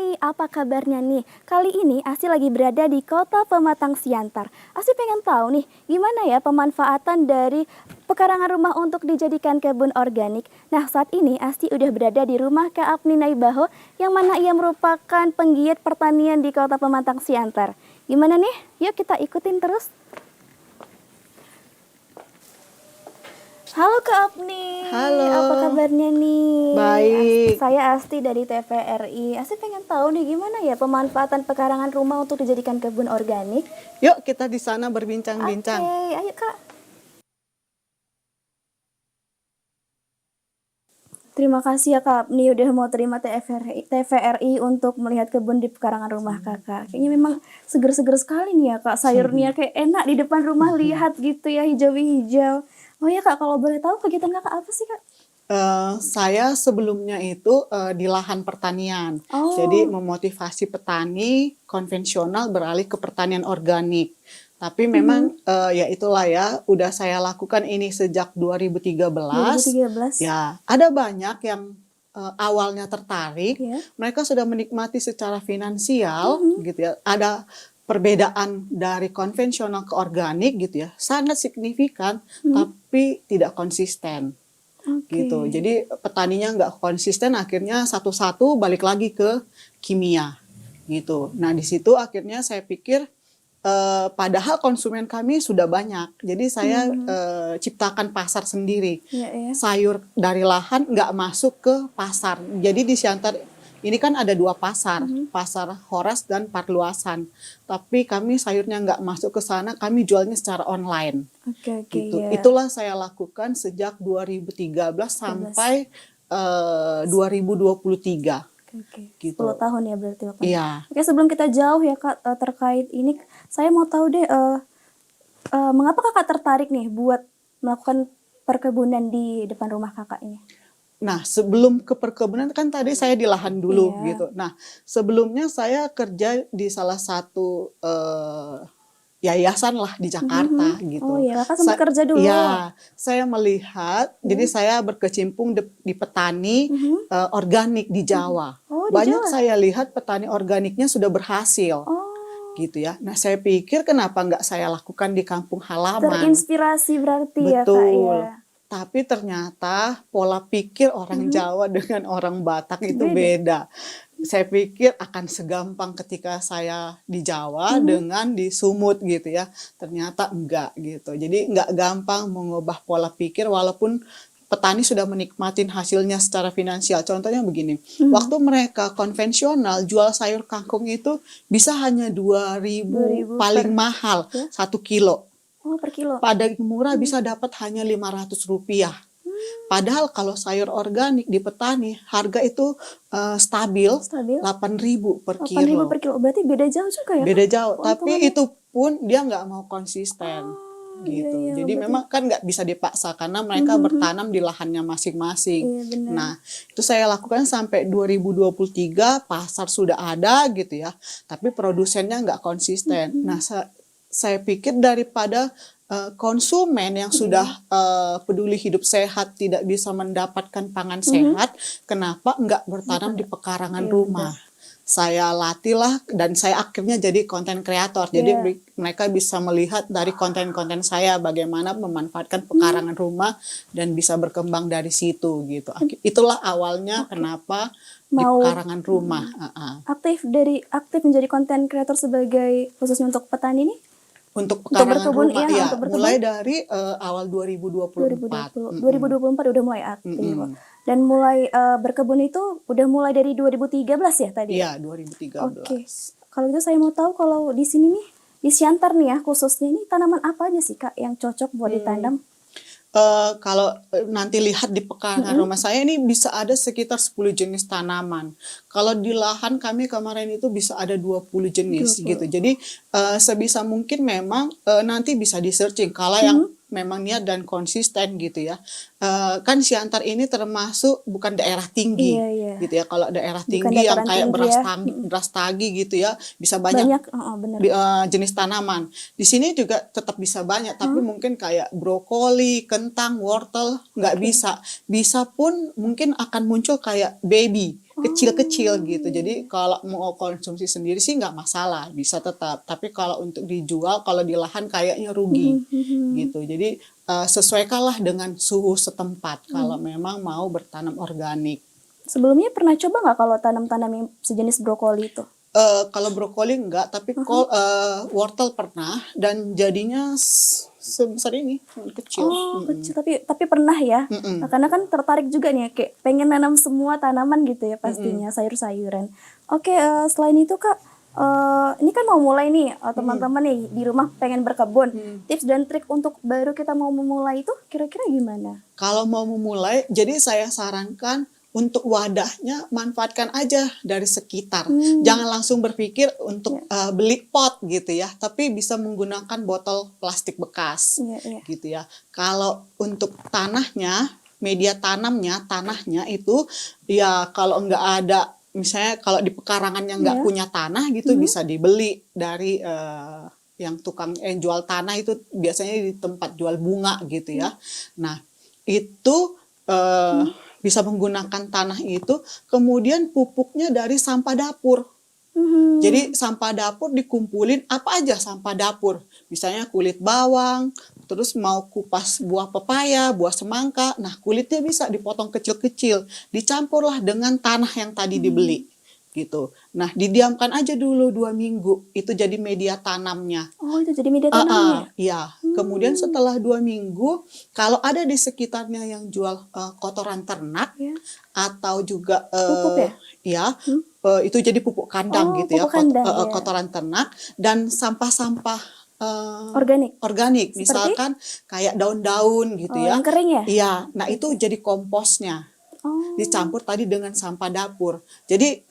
nih, apa kabarnya nih? Kali ini Asti lagi berada di Kota Pematang Siantar. Asti pengen tahu nih, gimana ya pemanfaatan dari pekarangan rumah untuk dijadikan kebun organik. Nah, saat ini Asti udah berada di rumah Kak Apni Naibaho, yang mana ia merupakan penggiat pertanian di Kota Pematang Siantar. Gimana nih? Yuk kita ikutin terus. Halo Kak Apni, Halo, apa kabarnya nih? baik. Saya Asti dari TVRI. Asti pengen tahu nih gimana ya pemanfaatan pekarangan rumah untuk dijadikan kebun organik. Yuk kita di sana Oke, berbincang-bincang. ayo Kak. Terima kasih ya Kak Apni udah mau terima TVRI untuk melihat kebun di pekarangan rumah Kakak. Kayaknya memang seger-seger sekali nih ya Kak. Sayurnya kayak enak di depan rumah lihat gitu ya hijau-hijau. Oh ya Kak, kalau boleh tahu kegiatan Kakak apa sih Kak? Saya sebelumnya itu di lahan pertanian, jadi Oh, memotivasi petani konvensional beralih ke pertanian organik. Tapi memang ya itulah ya, udah saya lakukan ini sejak 2013. 2013 Ya, ada banyak yang awalnya tertarik, ya. mereka sudah menikmati secara finansial gitu ya. Ada perbedaan dari konvensional ke organik gitu ya, sangat signifikan tapi tidak konsisten Oke. gitu. Jadi petaninya nggak konsisten, akhirnya satu-satu balik lagi ke kimia gitu. Nah di situ akhirnya saya pikir padahal konsumen kami sudah banyak, jadi saya ciptakan pasar sendiri. Iya ya. Sayur dari lahan nggak masuk ke pasar. Jadi di Siantar ini kan ada dua pasar, pasar Horas dan Parluasan. Tapi kami sayurnya nggak masuk ke sana, kami jualnya secara online. Oke oke Gitu. ya. Itulah saya lakukan sejak 2013 13. sampai 2023 Oke oke. 10 gitu. tahun ya berarti waktunya. Iya. Oke, sebelum kita jauh ya Kak terkait ini, saya mau tahu deh mengapa Kakak tertarik nih buat melakukan perkebunan di depan rumah Kakak ini? Nah, sebelum ke perkebunan kan tadi saya di lahan dulu Iya. gitu. Nah, sebelumnya saya kerja di salah satu yayasan lah di Jakarta Oh gitu. iya, Kakak sempat kerja dulu. Ya, saya melihat, jadi Ya. saya berkecimpung di petani organik di Jawa. Oh, di Banyak Jawa. saya lihat petani organiknya sudah berhasil. Oh, Gitu ya. Nah, saya pikir kenapa nggak saya lakukan di kampung halaman? terinspirasi berarti ya Kak ya. Betul. Tapi ternyata pola pikir orang Jawa dengan orang Batak itu Beda. beda. Saya pikir akan segampang ketika saya di Jawa dengan di Sumut gitu ya. Ternyata enggak gitu. Jadi enggak gampang mengubah pola pikir walaupun petani sudah menikmati hasilnya secara finansial. Contohnya begini, waktu mereka konvensional jual sayur kangkung itu bisa hanya 2.000 2.000 per paling mahal ya. 1 kilo. Oh, per kilo. Pada murah bisa dapat hanya Rp500. Padahal kalau sayur organik di petani harga itu stabil Stabil. 8.000 per 8.000 per kilo. kilo. Berarti beda jauh juga ya Kak Beda jauh, tapi keuntungannya. itu pun dia nggak mau konsisten Oh, iya gitu. iya Jadi berarti. memang kan nggak bisa dipaksa karena mereka bertanam di lahannya masing-masing. Iya benar. Nah, itu saya lakukan sampai 2023, pasar sudah ada gitu ya, tapi produsennya nggak konsisten. Nah, saya pikir daripada konsumen yang sudah peduli hidup sehat tidak bisa mendapatkan pangan sehat, kenapa nggak bertanam di pekarangan Iya rumah? benar. Saya latihlah dan saya akhirnya jadi konten kreator. Jadi Iya. mereka bisa melihat dari konten-konten saya bagaimana memanfaatkan pekarangan rumah dan bisa berkembang dari situ gitu. Itulah awalnya kenapa di Mau pekarangan rumah. aktif menjadi konten kreator sebagai khususnya untuk petani nih? Untuk Untuk pekarangan berkebun rumah ya, ya, untuk berkebun. mulai dari awal 2024. 2024 udah mulai aktif. Dan mulai berkebun itu udah mulai dari 2013 ya tadi ya? Iya, 2013. Oke. Kalau gitu saya mau tahu kalau di sini nih, di Siantar nih ya khususnya ini tanaman apa aja sih Kak yang cocok buat ditanam? Kalau nanti lihat di pekarangan rumah saya ini bisa ada sekitar 10 jenis tanaman. Kalau di lahan kami kemarin itu bisa ada 20 jenis 20. gitu. Jadi sebisa mungkin memang nanti bisa di-searching kalau yang memang niat dan konsisten gitu ya. Kan Siantar ini termasuk bukan daerah tinggi Iya, iya. gitu ya. Kalau daerah Bukan tinggi yang dataran kayak tinggi ya. beras tagi gitu ya, bisa banyak Banyak, bener. jenis tanaman. Di sini juga tetap bisa banyak, tapi mungkin kayak brokoli, kentang, wortel nggak bisa. Bisa pun mungkin akan muncul kayak baby. kecil-kecil gitu. Jadi kalau mau konsumsi sendiri sih nggak masalah, bisa tetap. Tapi kalau untuk dijual, kalau di lahan kayaknya rugi gitu. Jadi sesuaikanlah dengan suhu setempat kalau memang mau bertanam organik. Sebelumnya pernah coba nggak kalau tanam-tanam yang sejenis brokoli itu? Kalau brokoli enggak, tapi wortel pernah dan jadinya sebesar ini, kecil. Oh, kecil tapi pernah ya. Nah, karena kan tertarik juga nih ya, kayak pengen nanam semua tanaman gitu ya pastinya, sayur-sayuran. Oke, selain itu Kak, ini kan mau mulai nih, teman-teman nih di rumah pengen berkebun. Tips dan trik untuk baru kita mau memulai itu kira-kira gimana? Kalau mau memulai, jadi saya sarankan untuk wadahnya manfaatkan aja dari sekitar. Jangan langsung berpikir untuk beli pot gitu ya, tapi bisa menggunakan botol plastik bekas gitu ya. Kalau untuk tanahnya, media tanahnya itu ya kalau nggak ada, misalnya kalau di pekarangannya nggak punya tanah gitu, bisa dibeli dari yang tukang jual tanah itu biasanya di tempat jual bunga gitu ya. Nah itu bisa menggunakan tanah itu, kemudian pupuknya dari sampah dapur. Jadi sampah dapur dikumpulin, apa aja sampah dapur, misalnya kulit bawang, terus mau kupas buah pepaya, buah semangka, nah kulitnya bisa dipotong kecil-kecil, dicampurlah dengan tanah yang tadi dibeli gitu. Nah didiamkan aja dulu 2 minggu, itu jadi media tanamnya. Oh, itu jadi media tanamnya? Iya. Kemudian setelah 2 minggu, kalau ada di sekitarnya yang jual kotoran ternak atau juga Pupuk ya? itu jadi pupuk kandang gitu ya, pupuk kandang, ya. kotoran ternak dan sampah-sampah Seperti? organik, misalkan kayak daun-daun gitu ya. Yang kering ya? Iya, nah itu jadi komposnya. Dicampur tadi dengan sampah dapur. Jadi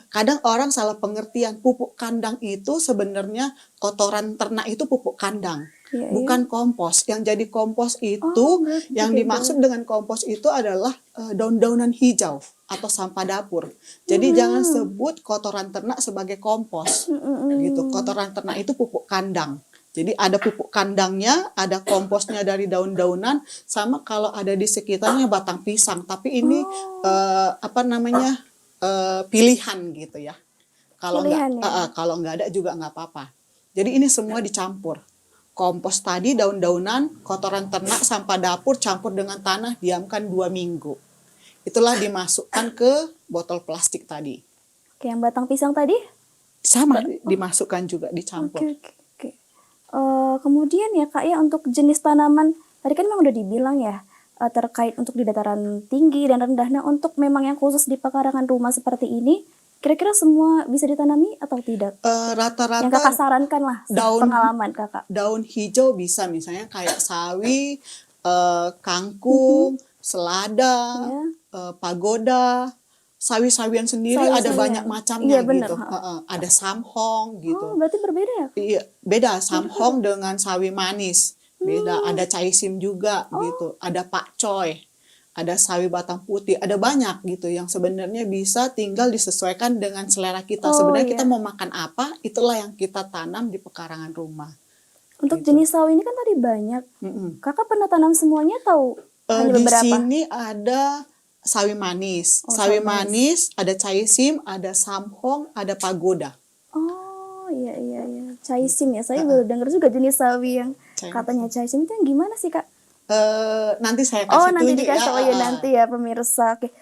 kadang orang salah pengertian, pupuk kandang itu sebenarnya kotoran ternak itu pupuk kandang, bukan kompos. Yang jadi kompos itu, yang dimaksud dengan kompos itu adalah daun-daunan hijau atau sampah dapur. Jadi jangan sebut kotoran ternak sebagai kompos, gitu. Kotoran ternak itu pupuk kandang. Jadi ada pupuk kandangnya, ada komposnya dari daun-daunan, sama kalau ada di sekitarnya batang pisang. Tapi ini pilihan gitu ya. Kalau nggak ada juga nggak apa-apa. Jadi ini semua dicampur. Kompos tadi, daun-daunan, kotoran ternak, sampah dapur, campur dengan tanah, diamkan 2 minggu. Itulah dimasukkan ke botol plastik tadi. Oke, yang batang pisang tadi? Sama, dimasukkan juga, dicampur. Oke. Kemudian ya Kak ya, untuk jenis tanaman tadi kan memang udah dibilang ya, terkait untuk di dataran tinggi dan rendah. Nah, untuk memang yang khusus di pekarangan rumah seperti ini, kira-kira semua bisa ditanami atau tidak? Rata-rata yang Kakak sarankan lah, pengalaman Kakak. Daun hijau bisa, misalnya kayak sawi, kangkung, selada, pagoda. Sawi-sawian sendiri ada banyak macamnya gitu. Ada samhong gitu. Oh, berarti berbeda ya? Iya, beda. Samhong dengan sawi manis. Beda. Ada caisim juga gitu. Ada pakcoy. Ada sawi batang putih. Ada banyak gitu yang sebenarnya bisa tinggal disesuaikan dengan selera kita. Sebenarnya kita mau makan apa, itulah yang kita tanam di pekarangan rumah. Untuk jenis sawi ini kan tadi banyak. Kakak pernah tanam semuanya atau hanya beberapa? Di sini ada sawi manis, ada caisim, ada samhong, ada pagoda. Oh iya, caisim ya. Saya baru dengar juga jenis sawi yang katanya caisim itu yang gimana sih Kak? Nanti saya kasih tunjuk nanti dikasih nanti ya pemirsa. Oke.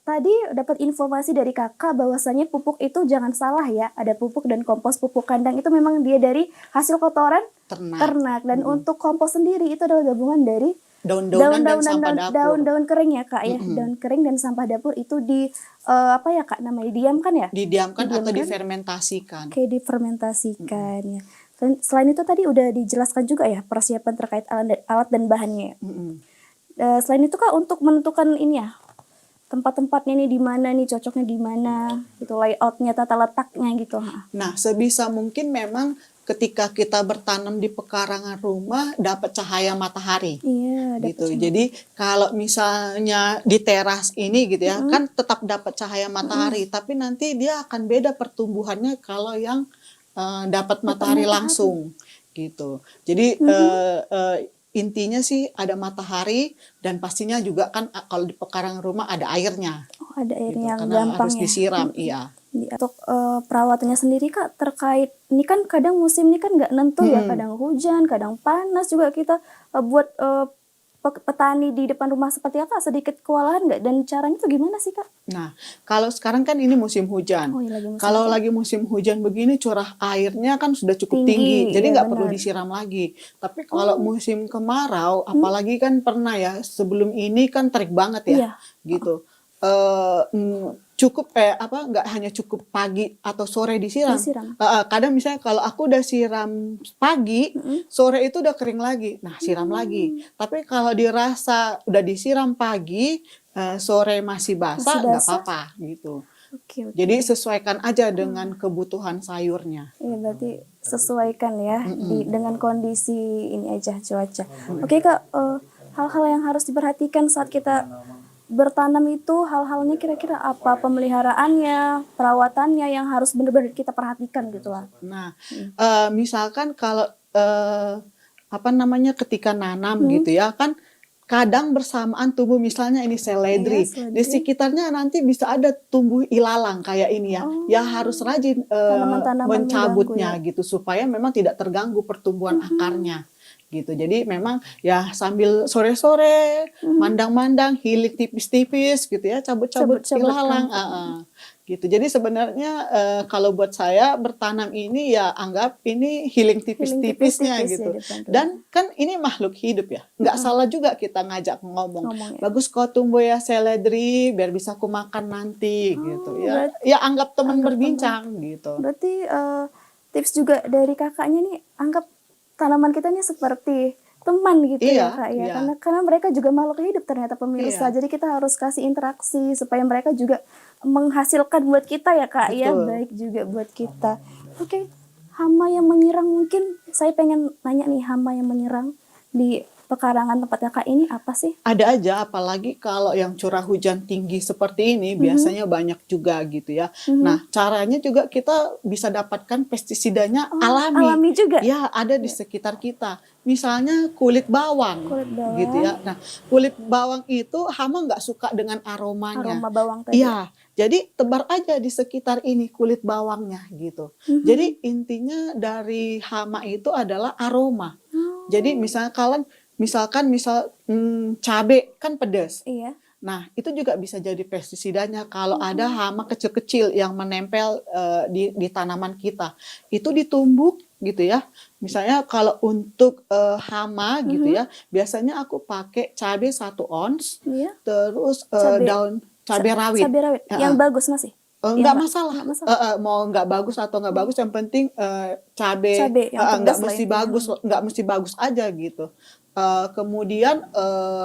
Tadi dapat informasi dari Kakak bahwasanya pupuk itu jangan salah ya. Ada pupuk dan kompos. Pupuk kandang itu memang dia dari hasil kotoran ternak. Dan untuk kompos sendiri itu adalah gabungan dari daun-daunan dan sampah dapur. Daun-daun kering ya Kak ya. Daun kering dan sampah dapur itu apa ya Kak namanya? Didiamkan ya? Didiamkan atau difermentasikan. Oke, difermentasikan ya. Selain itu tadi udah dijelaskan juga ya persiapan terkait alat dan bahannya. Selain itu Kak, untuk menentukan ini ya, tempat-tempatnya nih di mana nih, cocoknya di mana, gitu, layoutnya, tata letaknya gitu. Nah, sebisa mungkin memang ketika kita bertanam di pekarangan rumah dapat cahaya matahari. Iya, gitu. Jadi kalau misalnya di teras ini gitu ya, kan tetap dapat cahaya matahari, tapi nanti dia akan beda pertumbuhannya kalau yang dapat matahari langsung gitu. Jadi intinya sih ada matahari dan pastinya juga kan kalau di pekarangan rumah ada airnya Oh, ada gitu airnya karena gampang harus ya. disiram. Iya. Untuk perawatannya sendiri Kak, terkait ini kan kadang musim ini kan nggak nentu ya, kadang hujan, kadang panas juga kita buat petani di depan rumah seperti apa sedikit kewalahan nggak? Dan caranya tuh gimana sih Kak? Nah, kalau sekarang kan ini musim hujan. Oh, iya lagi musim Kalau hujan. lagi musim hujan begini curah airnya kan sudah cukup tinggi, Tinggi, jadi iya nggak perlu benar. disiram lagi. Tapi kalau musim kemarau, apalagi kan pernah ya sebelum ini kan terik banget ya, Iya. gitu. Cukup nggak hanya cukup pagi atau sore disiram. Disiram. Kadang misalnya kalau aku udah siram pagi, sore itu udah kering lagi. Nah, siram lagi. Tapi kalau dirasa udah disiram pagi, sore masih basah, nggak basah? apa-apa gitu. Oke, oke. Jadi sesuaikan aja dengan kebutuhan sayurnya. Iya, berarti sesuaikan ya dengan kondisi ini aja cuaca. Oke Kak, hal-hal yang harus diperhatikan saat kita bertanam itu hal-halnya kira-kira apa? Pemeliharaannya, perawatannya yang harus benar-benar kita perhatikan gitu lah. Nah, misalkan kalau ketika nanam gitu ya kan kadang bersamaan tumbuh misalnya ini seledri, Iya, seledri. di sekitarnya nanti bisa ada tumbuh ilalang kayak ini ya. Ya harus rajin Tanaman-tanaman mencabutnya mengganggu ya. gitu supaya memang tidak terganggu pertumbuhan akarnya gitu. Jadi memang ya sambil sore-sore mandang-mandang hilik tipis-tipis gitu ya, cabut-cabut Cabut-cabut ilalang. kan. Gitu. Jadi sebenarnya kalau buat saya bertanam ini ya anggap ini healing tipis-tipisnya tipis-tipis gitu. ya depan rumah. Dan kan ini makhluk hidup ya. Nggak salah juga kita ngajak ngomong. Ngomong ya. Bagus kok tumbuh ya seledri biar bisa aku makan nanti gitu ya. berarti- Ya anggap teman berbincang gitu. Berarti tips juga dari kakaknya nih, anggap tanaman kita nih seperti teman gitu Iya, ya Kak ya. iya. Karena mereka juga makhluk hidup ternyata pemirsa. Iya. Jadi kita harus kasih interaksi supaya mereka juga menghasilkan buat kita ya Kak ya, Betul. baik juga buat kita. Oke, hama yang menyerang mungkin saya pengen nanya nih, hama yang menyerang di pekarangan tempat Kakak ini apa sih? Ada aja, apalagi kalau yang curah hujan tinggi seperti ini, biasanya banyak juga gitu ya. Nah, caranya juga kita bisa dapatkan pestisidanya alami. Alami juga? Ya, ada di sekitar kita. Misalnya kulit bawang, Kulit bawang. gitu ya. Nah, kulit bawang itu hama nggak suka dengan aromanya. Aroma bawang tadi. Iya, jadi tebar aja di sekitar ini kulit bawangnya gitu. Jadi intinya dari hama itu adalah aroma. Jadi misalkan cabe kan pedas. Iya. Nah, itu juga bisa jadi pestisidanya kalau ada hama kecil-kecil yang menempel di tanaman kita. Itu ditumbuk gitu ya. Misalnya kalau untuk hama gitu ya, biasanya aku pakai cabe 1 ons, Iya. terus Cabe- daun cabe rawit. Cabai rawit yang bagus masih. Nggak Yang masalah, nggak masalah. mau nggak bagus atau nggak bagus, yang penting cabe Cabe yang nggak pedas lah mesti intinya. bagus, nggak mesti bagus aja gitu. Kemudian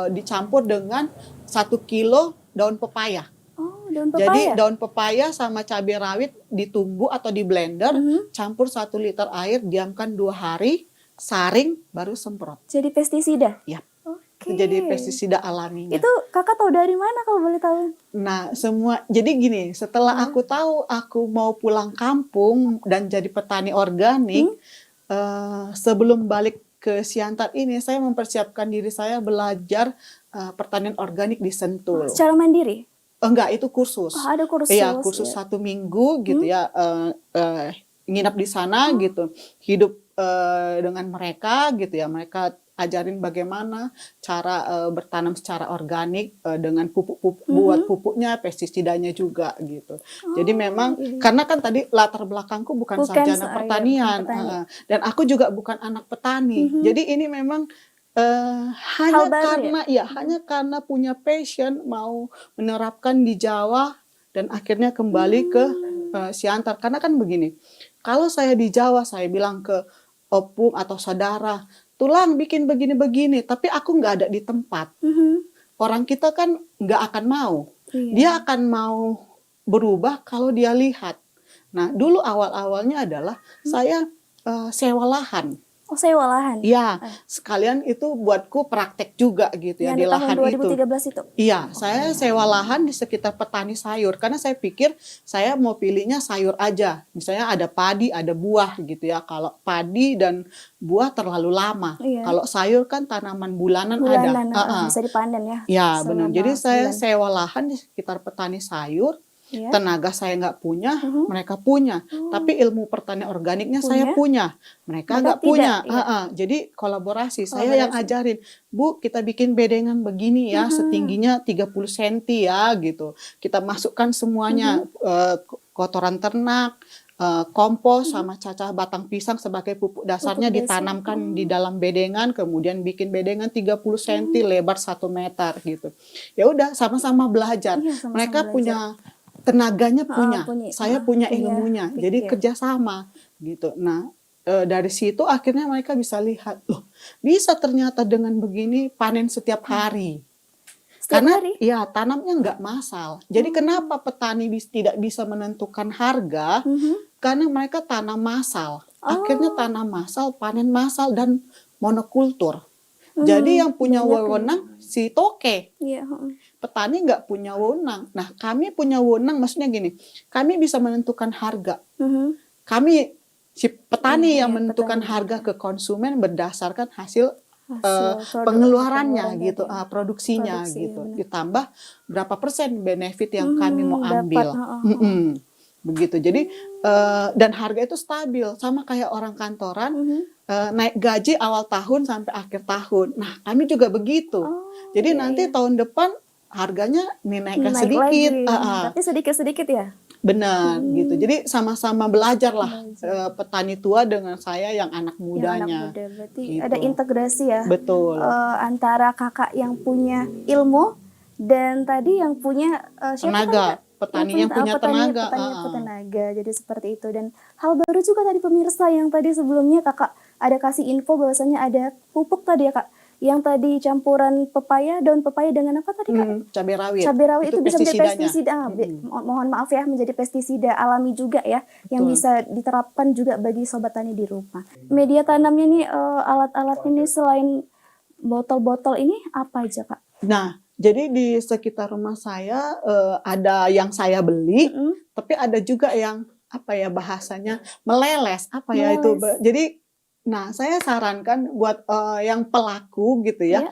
dicampur dengan 1 kilo daun pepaya. Oh, daun Jadi pepaya. daun pepaya sama cabai rawit ditumbuk atau di blender, campur 1 liter air, diamkan 2 hari, saring, baru semprot. Jadi pestisida. Ya, Oke. itu jadi pestisida alaminya. Itu kakak tahu dari mana kalau boleh tahu? Nah, jadi gini, setelah aku tahu aku mau pulang kampung dan jadi petani organik, sebelum balik ke Siantar ini, saya mempersiapkan diri saya belajar pertanian organik di Sentul. Secara mandiri? Enggak, itu kursus. Oh, ada kursus. Iya, kursus ya. 1 minggu gitu ya, nginap di sana gitu, hidup dengan mereka gitu ya, mereka ajarin bagaimana cara bertanam secara organik dengan pupuk-pupuk, buat pupuknya, pestisidanya juga gitu. Jadi memang karena kan tadi latar belakangku bukan sarjana pertanian, dan aku juga bukan anak petani. Jadi ini memang hanya baru hanya karena punya passion mau menerapkan di Jawa dan akhirnya kembali ke Siantar. Karena kan begini, kalau saya di Jawa saya bilang ke opung atau saudara, tulang bikin begini-begini, tapi aku nggak ada di tempat. Orang kita kan nggak akan mau. Iya. Dia akan mau berubah kalau dia lihat. Nah, dulu awal-awalnya adalah saya sewa lahan. Oh, sewa lahan. Iya, sekalian itu buatku praktek juga gitu ya Yang di di tahun lahan itu. 2013 itu. Iya, saya sewa lahan di sekitar petani sayur karena saya pikir saya mau pilihnya sayur aja. Misalnya ada padi, ada buah gitu ya. Kalau padi dan buah terlalu lama. Iya. Kalau sayur kan tanaman bulanan Bulanan, ada. bisa dipanen ya. Ya, benar. Selama Jadi saya sebulan. sewa lahan di sekitar petani sayur. Iya. Tenaga saya nggak punya, mereka punya. Tapi ilmu pertanian organiknya saya punya. Mereka nggak tidak, punya. iya. Jadi kolaborasi. Saya yang ajarin, Bu, kita bikin bedengan begini ya, setingginya 30 cm ya gitu. Kita masukkan semuanya, kotoran ternak, kompos sama cacah batang pisang sebagai pupuk dasarnya Pupuk dasar. ditanamkan di dalam bedengan, kemudian bikin bedengan 30 cm lebar 1 meter gitu. Ya udah, sama-sama belajar. Iya, sama-sama Mereka belajar. punya tenaganya, saya punya punya ilmunya. Jadi kerjasama gitu. Nah, dari situ akhirnya mereka bisa lihat, loh, bisa ternyata dengan begini panen setiap hari. Karena hari? ya tanamnya nggak massal. Jadi kenapa petani tidak bisa menentukan harga? Karena mereka tanam massal. Akhirnya tanam massal, panen massal dan monokultur. Jadi yang punya wewenang si toke. Iya. Petani nggak punya wewenang. Nah, kami punya wewenang, maksudnya gini, kami bisa menentukan harga. Kami, si petani yang menentukan harga ke konsumen berdasarkan hasil pengeluarannya gitu, produksinya gitu. Benar. Ditambah berapa persen benefit yang kami mau ambil. Begitu. Jadi dan harga itu stabil, sama kayak orang kantoran, naik gaji awal tahun sampai akhir tahun. Nah, kami juga begitu. Jadi nanti tahun depan harganya naikkan sedikit. Tapi sedikit-sedikit ya? Benar gitu. Jadi sama-sama belajar lah petani tua dengan saya yang anak mudanya. Yang anak muda. Berarti gitu. ada integrasi ya. Betul. Antara kakak yang punya ilmu dan tadi yang punya tenaga. Petani yang punya tenaga. Tenaga. Jadi seperti itu. Dan hal baru juga tadi pemirsa yang tadi sebelumnya kakak ada kasih info bahwasanya ada pupuk tadi ya kak. Yang tadi campuran pepaya, daun pepaya dengan apa tadi kak? Cabai rawit. Cabai rawit itu bisa menjadi pestisida. Mohon maaf ya, menjadi pestisida alami juga ya, yang bisa diterapkan juga bagi sobat tani di rumah. Media tanamnya nih, alat-alat ini selain botol-botol ini apa aja kak? Nah, jadi di sekitar rumah saya ada yang saya beli, tapi ada juga yang apa ya bahasanya meleles. Apa ya itu? Jadi nah, saya sarankan buat yang pelaku gitu ya,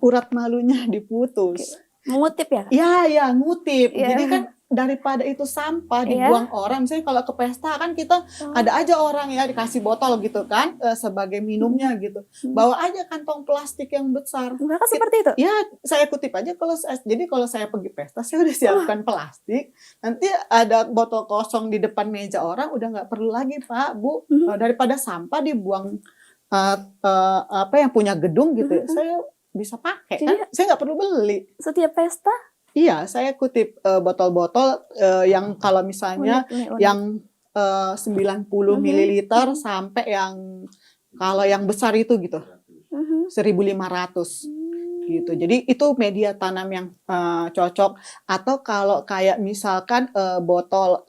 urat malunya diputus. Mengutip ya? Iya, ngutip. Jadi kan daripada itu sampah dibuang orang, misalnya kalau ke pesta kan kita ada aja orang ya dikasih botol gitu kan sebagai minumnya gitu. Bawa aja kantong plastik yang besar. Mereka seperti itu? Ya, saya kutip aja jadi kalau saya pergi pesta saya udah siapkan plastik. Nanti ada botol kosong di depan meja orang udah nggak perlu lagi Pak, Bu. Daripada sampah dibuang apa yang punya gedung gitu ya. Saya bisa pakai kan? Saya nggak perlu beli. Setiap pesta? Iya, saya kutip botol-botol yang kalau misalnya yang 90 ml sampai yang kalau yang besar itu gitu. 1.500 gitu. Jadi itu media tanam yang cocok. Atau kalau kayak misalkan botol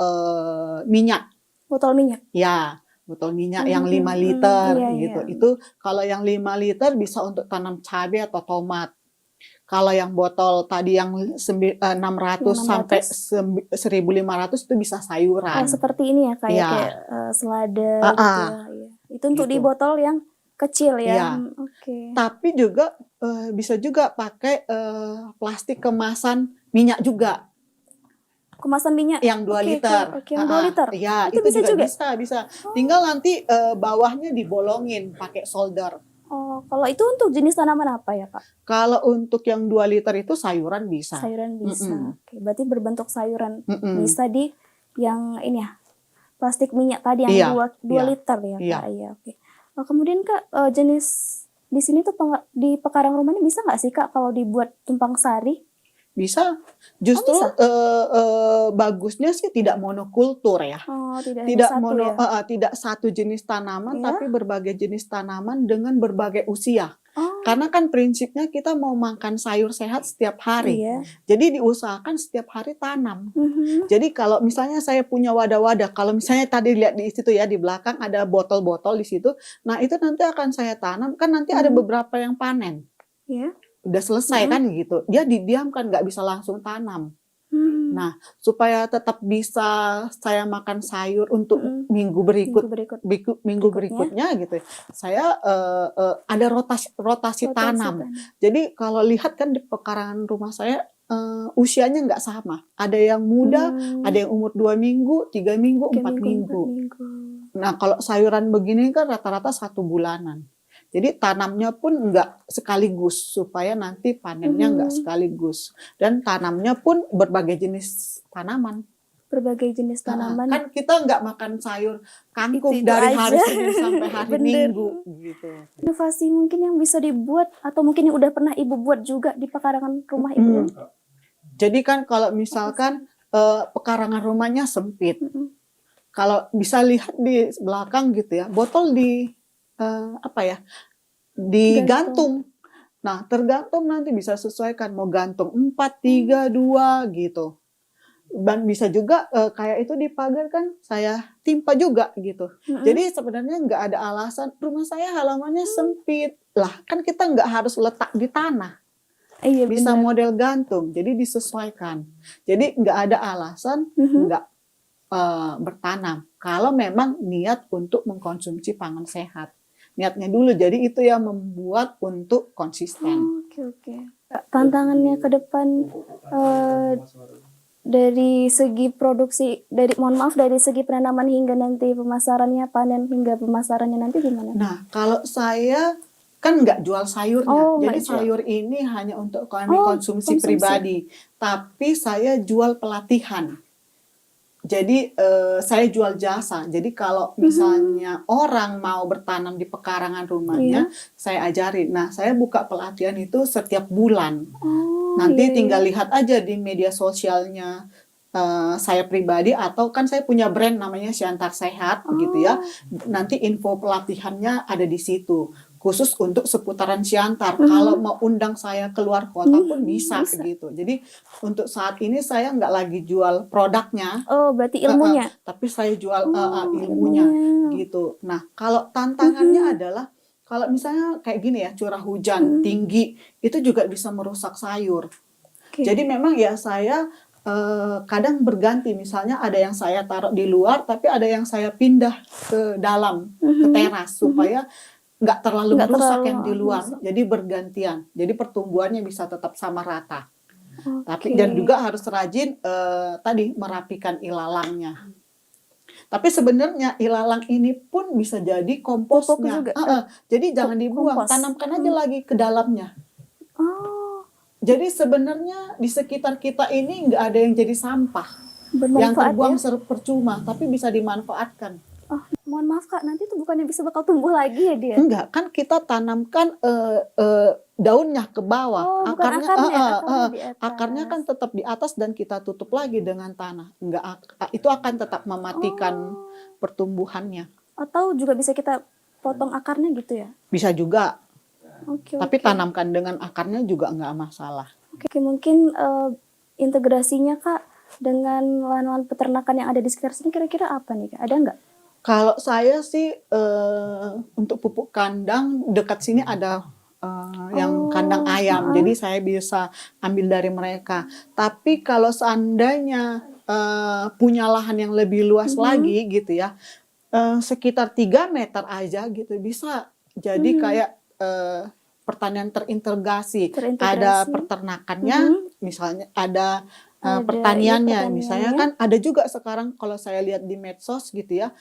minyak. Botol minyak? Ya, botol minyak yang 5 liter gitu. Iya. Itu kalau yang 5 liter bisa untuk tanam cabai atau tomat. Kalau yang botol tadi yang 600 sampai 1.500 itu bisa sayuran. Oh, seperti ini ya kayak selada gitu ya. Itu untuk di botol yang kecil ya. Tapi juga bisa juga pakai plastik kemasan minyak juga. Kemasan minyak yang 2 liter. Yang 2 liter. Ya, itu juga bisa. Tinggal nanti bawahnya dibolongin pakai solder. Oh, kalau itu untuk jenis tanaman apa ya, Kak? Kalau untuk yang 2 liter itu sayuran bisa. Sayuran bisa. Oke, berarti berbentuk sayuran. Bisa di yang ini ya, plastik minyak tadi yang 2 liter ya, Kak. Iya, oke. Nah, kemudian Kak, jenis di sini tuh di pekarangan rumahnya bisa nggak sih Kak kalau dibuat tumpang sari? Bisa. Justru bagusnya sih tidak monokultur ya. Oh, tidak satu jenis tanaman, tapi berbagai jenis tanaman dengan berbagai usia. Oh, Karena kan prinsipnya kita mau makan sayur sehat setiap hari. iya. Jadi diusahakan setiap hari tanam. Mhm. Jadi kalau misalnya saya punya wadah-wadah, kalau misalnya tadi lihat di situ ya, di belakang ada botol-botol di situ. Nah, itu nanti akan saya tanam, kan nanti ada Mhm. beberapa yang panen. Iya. Udah selesai Mhm. kan gitu. Dia didiamkan, nggak bisa langsung tanam. Hmm. Nah, supaya tetap bisa saya makan sayur untuk Mhm. minggu Minggu berikutnya. berikutnya gitu. Saya ada rotasi Rotasi tanam. tanam. Jadi kalau lihat kan di pekarangan rumah saya usianya nggak sama. Ada yang muda, ada yang umur 2 minggu, 3 minggu, 3 4 minggu, 4 minggu. minggu. Nah, kalau sayuran begini kan rata-rata 1 bulanan. Jadi tanamnya pun nggak sekaligus supaya nanti panennya nggak Mhm. sekaligus. Dan tanamnya pun berbagai jenis tanaman. Berbagai jenis tanaman. Kan kita nggak makan sayur kangkung Itu dari hari aja. Senin sampai hari Bener. Minggu gitu. Inovasi mungkin yang bisa dibuat atau mungkin yang udah pernah Ibu buat juga di pekarangan rumah Ibu Mm. ini? Jadi kan kalau misalkan pekarangan rumahnya sempit, Mhm. kalau bisa lihat di belakang gitu ya, botol apa ya, digantung. Nah, tergantung nanti bisa sesuaikan mau gantung 4, 3, 2 gitu. Dan bisa juga kayak itu di pagar kan saya timpa juga gitu. Mhm. Jadi sebenarnya nggak ada alasan rumah saya halamannya sempit. Lah, kan kita nggak harus letak di tanah. Iya Bisa benar. model gantung, jadi disesuaikan. Jadi nggak ada alasan Mhm. nggak bertanam. Kalau memang niat untuk mengkonsumsi pangan sehat. Niatnya dulu, jadi itu yang membuat untuk konsisten. Oke, oke. Tantangannya ke depan dari segi produksi, dari segi penanaman hingga nanti pemasarannya, panen hingga pemasarannya nanti gimana? Nah, kalau saya kan nggak jual sayurnya, Oh, jadi nggak jual. sayur ini hanya untuk kami Oh, konsumsi konsumsi. pribadi. Tapi saya jual pelatihan. Jadi saya jual jasa. Jadi kalau misalnya orang mau bertanam di pekarangan rumahnya, saya ajarin. Nah, saya buka pelatihan itu setiap bulan. Oh, Nanti iya, tinggal iya. lihat aja di media sosialnya saya pribadi atau kan saya punya brand namanya Siantar Sehat gitu ya. Nanti info pelatihannya ada di situ. Khusus untuk seputaran Siantar. Kalau mau undang saya keluar kota pun bisa gitu. Jadi untuk saat ini saya nggak lagi jual produknya, Oh, berarti ilmunya. tapi saya jual ilmunya gitu. Nah, kalau tantangannya adalah kalau misalnya kayak gini ya, curah hujan tinggi, itu juga bisa merusak sayur. Oke. Jadi memang ya saya kadang berganti, misalnya ada yang saya taruh di luar, tapi ada yang saya pindah ke dalam, ke teras, supaya nggak terlalu Nggak merusak terlalu yang di luar. merusak. Jadi bergantian. Jadi pertumbuhannya bisa tetap sama rata. Tapi Oke. dan juga harus rajin tadi merapikan ilalangnya. Tapi sebenarnya ilalang ini pun bisa jadi komposnya. Pupuk juga. Jadi jangan dibuang, Kompos. tanamkan aja lagi ke dalamnya. Oh, Jadi sebenarnya di sekitar kita ini nggak ada yang jadi sampah. Yang bermanfaat terbuang ya. percuma, tapi bisa dimanfaatkan. Oh, mohon maaf Kak, nanti tuh bukannya bisa bakal tumbuh lagi ya dia? Enggak, kan kita tanamkan daunnya ke bawah. Oh, bukan akarnya di atas. Akarnya kan tetap di atas dan kita tutup lagi dengan tanah. Enggak, itu akan tetap mematikan pertumbuhannya. Atau juga bisa kita potong akarnya gitu ya? Bisa juga, Oke, tapi oke. tanamkan dengan akarnya juga enggak masalah. Oke, mungkin integrasinya Kak dengan lahan-lahan peternakan yang ada di sekitar sini kira-kira apa nih Kak? Ada nggak? Kalau saya sih untuk pupuk kandang dekat sini ada yang kandang ayam, jadi saya bisa ambil dari mereka. Tapi kalau seandainya punya lahan yang lebih luas lagi gitu ya, sekitar 3 meter aja gitu bisa jadi kayak pertanian terintegrasi. Ada peternakannya, misalnya ada pertaniannya. Misalnya kan ada juga sekarang kalau saya lihat di medsos gitu ya,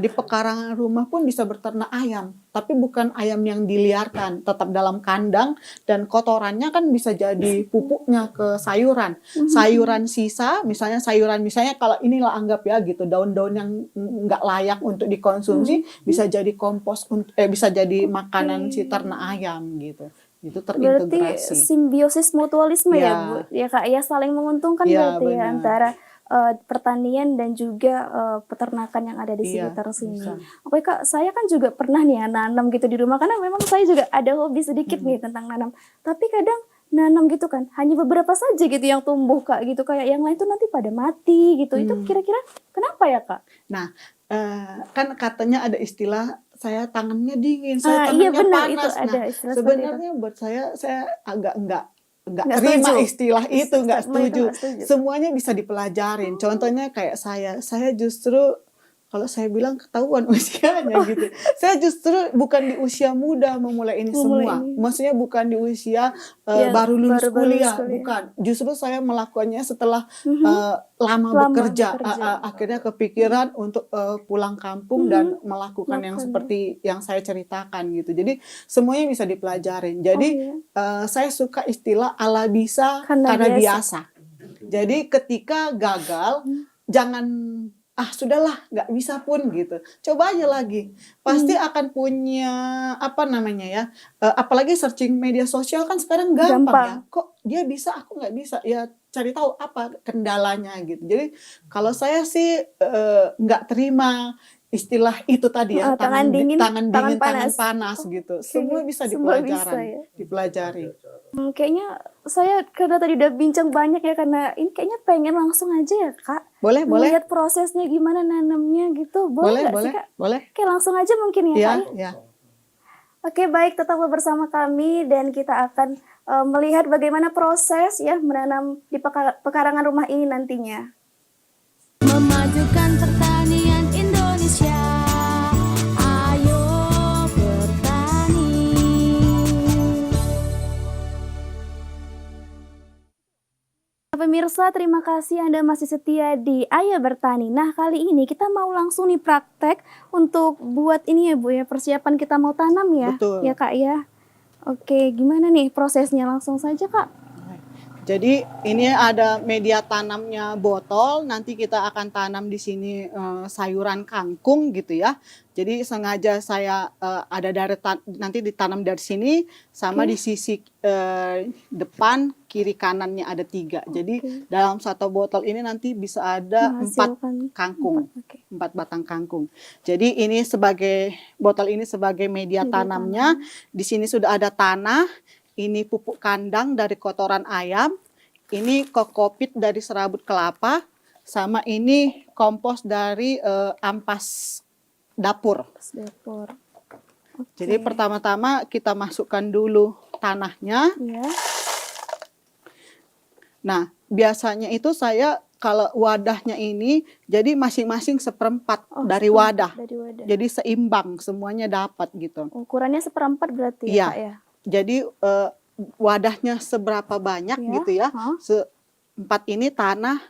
di pekarangan rumah pun bisa berternak ayam. Tapi bukan ayam yang diliarkan, tetap dalam kandang dan kotorannya kan bisa jadi pupuknya ke sayuran. Sayuran sisa, misalnya kalau inilah anggap ya gitu, daun-daun yang nggak layak untuk dikonsumsi bisa jadi kompos, bisa jadi makanan si ternak ayam gitu. Itu terintegrasi. Berarti simbiosis mutualisme ya Bu? Ya Kak, ya saling menguntungkan Ya, berarti ya benar. antara pertanian dan juga peternakan yang ada di Iya, sekitar sini. bisa. Oke Kak, saya kan juga pernah nih ya nanam gitu di rumah karena memang saya juga ada hobi sedikit nih tentang nanam. Tapi kadang nanam gitu kan hanya beberapa saja gitu yang tumbuh Kak gitu, kayak yang lain tuh nanti pada mati gitu. Itu kira-kira kenapa ya Kak? Nah, kan katanya ada istilah saya tangannya dingin, saya Iya tangannya benar itu panas. ada Nah, istilah seperti itu. sebenarnya buat saya agak nggak Nggak terima setuju. istilah itu, nggak Sama itu setuju. nggak setuju. Semuanya bisa dipelajarin. Contohnya kayak saya justru kalau saya bilang ketahuan usianya gitu. Saya justru bukan di usia muda memulai ini Memulai semua. ini. Maksudnya bukan di usia Ya baru lulus baru lulus kuliah, kuliah. bukan. Justru saya melakukannya setelah lama Lama bekerja. bekerja. Akhirnya kepikiran untuk pulang kampung dan melakukan yang Melakukannya. seperti yang saya ceritakan gitu. Jadi semuanya bisa dipelajarin. Oh Jadi iya. saya suka istilah ala bisa Karena karena biasa. biasa. Jadi ketika gagal, jangan sudahlah nggak bisa pun gitu. Coba aja lagi, pasti akan punya apa namanya ya. Apalagi searching media sosial kan sekarang gampang ya. Gampang. Kok dia bisa, aku nggak bisa? Ya cari tahu apa kendalanya gitu. Jadi kalau saya sih nggak terima istilah itu tadi ya, Tangan dingin, tangan dingin, tangan panas. panas gitu. Semua bisa Semua bisa ya. dipelajari. Kayaknya saya karena tadi udah bincang banyak ya karena ini kayaknya pengen langsung aja ya Kak. Boleh. Lihat prosesnya gimana nanamnya gitu. Boleh nggak sih Kak? Boleh. Oke langsung aja mungkin ya Ya, Kak ya. ya. Oke baik, tetaplah bersama kami dan kita akan melihat bagaimana proses ya menanam di pekarangan rumah ini nantinya. Memajukan pertanian Indonesia. Ayo bertani. Pemirsa, terima kasih Anda masih setia di Ayo Bertani. Nah, kali ini kita mau langsung nih praktek untuk buat ini ya Bu ya, persiapan kita mau tanam ya. Betul. Ya Kak ya. Oke, gimana nih prosesnya? Langsung saja Kak. Jadi ini ada media tanamnya botol, nanti kita akan tanam di sini sayuran kangkung gitu ya. Jadi sengaja saya ada nanti ditanam dari sini sama di sisi depan kiri kanannya ada 3. Jadi dalam satu botol ini nanti bisa ada 4 Menghasilkan kangkung, 4 Oke. batang kangkung. Jadi ini botol ini sebagai media tanamnya. Di sini sudah ada tanah. Ini pupuk kandang dari kotoran ayam, ini kokopit dari serabut kelapa, sama ini kompos dari ampas dapur. Dapur. Jadi pertama-tama kita masukkan dulu tanahnya. Ya. Nah, biasanya itu saya kalau wadahnya ini, jadi masing-masing seperempat dari wadah. Dari wadah. Jadi seimbang, semuanya dapat gitu. Ukurannya 1/4 berarti ya Iya. Kak ya. Jadi wadahnya seberapa banyak Ya, gitu ya. 4 ini tanah,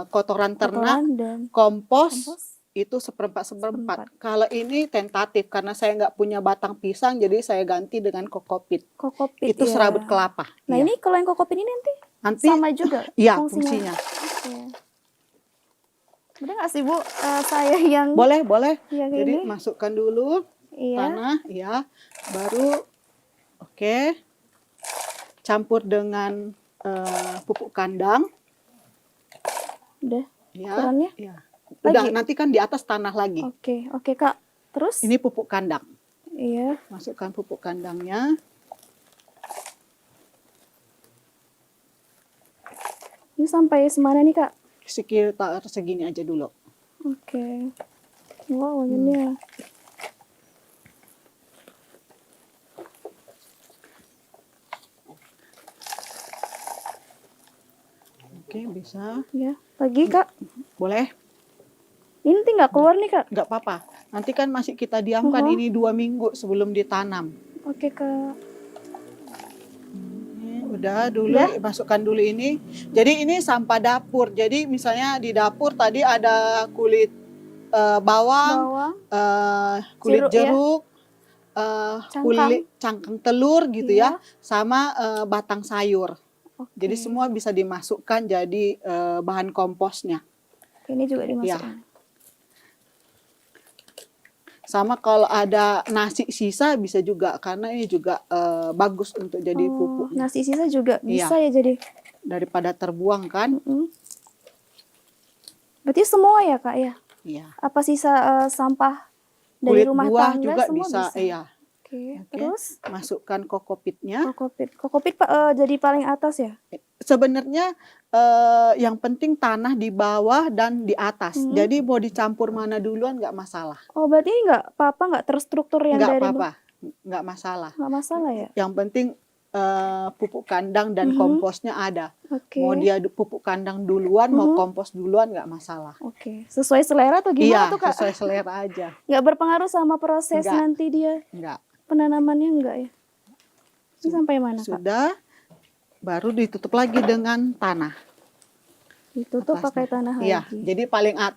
kotoran ternak, Kotoran dan kompos, kompos. itu seperempat. Kalau ini tentatif karena saya nggak punya batang pisang, jadi saya ganti dengan kokopit. Kokopit Itu ya. serabut kelapa. Nah Iya. ini kalau yang kokopit ini Nanti sama juga iya, fungsinya. Oke. Boleh nggak sih Bu, saya yang Boleh. yang Jadi ini? masukkan dulu Iya. tanah, ya. Baru oke. Campur dengan pupuk kandang. Udah. Ya. Ukurannya? Ya. Udah, Lagi? nanti kan di atas tanah lagi. Oke Kak. Terus? Ini pupuk kandang. Iya. Masukkan pupuk kandangnya. Ini sampai semana nih Kak? Sekitar segini aja dulu. Oke. Wow, ini ya. Oke, bisa. Ya. Lagi Kak. Boleh? Ini nanti nggak keluar nih Kak? Nggak apa-apa. Nanti kan masih kita diamkan ini 2 minggu sebelum ditanam. Oke Kak. Ini udah dulu, masukkan dulu ini. Jadi ini sampah dapur. Jadi misalnya di dapur tadi ada kulit bawang, kulit Jeruk ya? jeruk, kulit cangkang telur gitu Iya. ya, sama batang sayur. Oke. Jadi semua bisa dimasukkan jadi bahan komposnya. Ini juga dimasukkan. Sama kalau ada nasi sisa bisa juga, karena ini juga bagus untuk jadi pupuk. Nasi sisa juga bisa ya jadi. Daripada terbuang kan. Berarti semua ya Kak ya? Iya. Apa sisa sampah dari Kulit rumah buah tangga juga semua bisa, bisa? iya. Oke, Oke. terus Masukkan kokopitnya. kokopit. Kokopit jadi paling atas ya? Sebenarnya yang penting tanah di bawah dan di atas. Mhm. Jadi mau dicampur mana duluan nggak masalah. Oh, berarti nggak apa-apa nggak terstruktur yang Nggak dari apa-apa, nggak masalah. nggak masalah ya? Yang penting pupuk kandang dan Mhm. komposnya ada. Oke. Mau dia pupuk kandang duluan, mau Mhm. kompos duluan nggak masalah. Oke, sesuai selera atau gimana Iya, tuh Kak? sesuai selera aja. Nggak berpengaruh sama proses Nggak. nanti dia Nggak. penanamannya enggak ya? Ini sampai mana Kak? Sudah, baru ditutup lagi dengan tanah. Ditutup atasnya. pakai tanah Iya, lagi.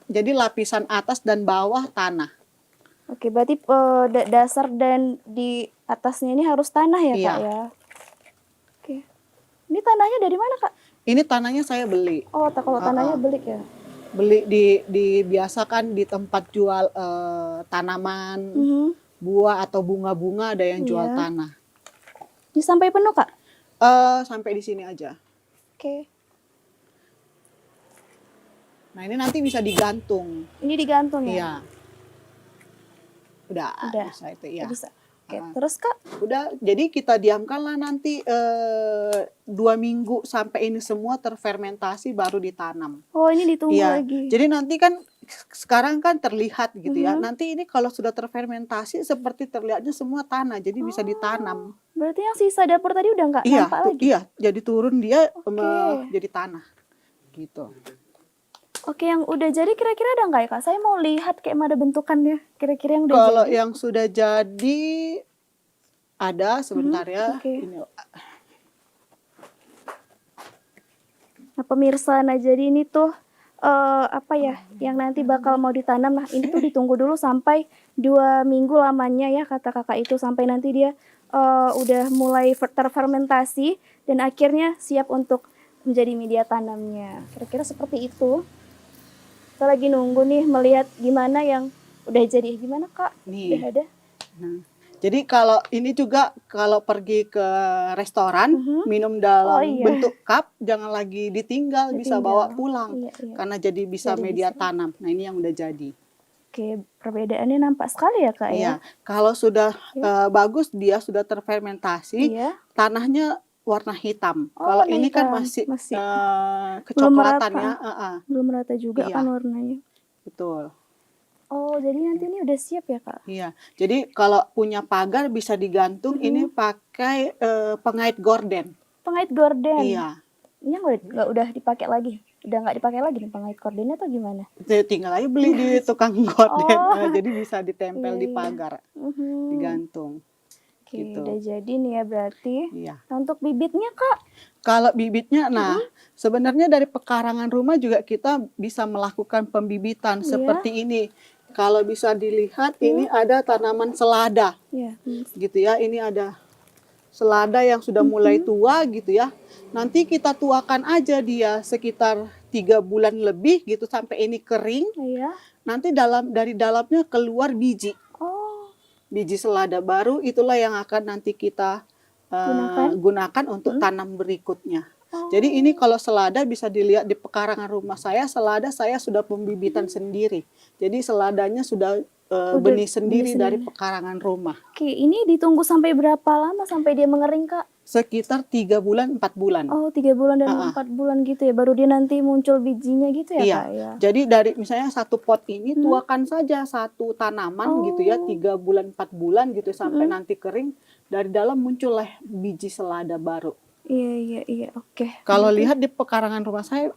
jadi lapisan atas dan bawah tanah. Oke, berarti dasar dan di atasnya ini harus tanah ya Kak Iya. ya? Oke. Ini tanahnya dari mana Kak? Ini tanahnya saya beli. Oh, kalau tanahnya belik ya? Beli dibiasakan di tempat jual tanaman, Mhm. buah atau bunga-bunga ada yang jual Iya. tanah. Ini sampai penuh Kak? Sampai di sini aja. Oke. Nah, ini nanti bisa digantung. Ini digantung ya? Iya. Udah. Udah. Bisa itu ya. Bisa. Oke, Ah. terus Kak? Udah, jadi kita diamkanlah nanti 2 minggu sampai ini semua terfermentasi baru ditanam. Oh, ini ditunggu Iya. lagi. Jadi nanti kan sekarang kan terlihat gitu ya. Mhm. Nanti ini kalau sudah terfermentasi seperti terlihatnya semua tanah, jadi bisa ditanam. Berarti yang sisa dapur tadi udah nggak Iya, nampak lagi? iya. Jadi turun dia Oke. jadi tanah. Gitu. Oke, yang udah jadi kira-kira ada nggak ya Kak? Saya mau lihat kayak mana bentukannya. Kira-kira yang udah Kalau jadi. yang sudah jadi ada sebentar ya. oke. Ini Nah, pemirsa, nah jadi ini tuh apa ya, yang nanti bakal mau ditanam. Nah, ini tuh ditunggu dulu sampai 2 minggu lamanya ya kata kakak itu, sampai nanti dia udah mulai terfermentasi dan akhirnya siap untuk menjadi media tanamnya. Kira-kira seperti itu. Kita lagi nunggu nih melihat gimana yang udah jadi. Gimana Kak? nih. Udah ada? Nah, jadi kalau ini juga kalau pergi ke restoran Mhm. minum dalam Oh, iya. bentuk cup jangan lagi ditinggal, bisa Ditinggal. bawa pulang Iya, iya. karena jadi bisa Jadi media bisa. tanam. Nah, ini yang udah jadi. Oke, perbedaannya nampak sekali ya Kak ya? Iya, kalau sudah bagus dia sudah terfermentasi, Iya. tanahnya warna hitam. Oh, Kalau warna ini kan hitam. masih Masih. Belum kecoklatan merata. ya, Belum merata juga Iya. kan warnanya. betul. Oh, jadi nanti ini udah siap ya Kak? Iya, jadi kalau punya pagar bisa digantung. Ini pakai pengait gorden. Pengait gorden. Iya, Ini nggak udah dipakai lagi? Udah nggak dipakai lagi nih pengait gordennya atau gimana? jadi tinggal aja beli di tukang gorden. Oh. Jadi bisa ditempel Iya, di iya. pagar, Mhm. digantung. Oke, gitu. udah jadi nih ya berarti. Iya. Nah, untuk bibitnya Kak? Kalau bibitnya, nah sebenarnya dari pekarangan rumah juga kita bisa melakukan pembibitan Iya. seperti ini. Kalau bisa dilihat ini ada tanaman selada, Iya. gitu ya. Ini ada selada yang sudah mulai tua gitu ya. Nanti kita tuakan aja dia sekitar 3 bulan lebih gitu sampai ini kering. Iya. Nanti dari dalamnya keluar biji. Oh, Biji selada baru itulah yang akan nanti kita gunakan untuk tanam berikutnya. Oh. Jadi ini kalau selada bisa dilihat di pekarangan rumah saya, selada saya sudah pembibitan sendiri. Jadi seladanya sudah benih sendiri dari pekarangan rumah. oke, ini ditunggu sampai berapa lama sampai dia mengering Kak? Sekitar 3 bulan, 4 bulan. Oh, 3 bulan dan 4 bulan gitu ya, baru dia nanti muncul bijinya gitu ya Iya. Kak ya? Jadi dari misalnya satu pot ini tuakan saja satu tanaman gitu ya, 3 bulan, 4 bulan gitu sampai nanti kering. Dari dalam muncullah biji selada baru. Iya, oke. Kalau lihat di pekarangan rumah saya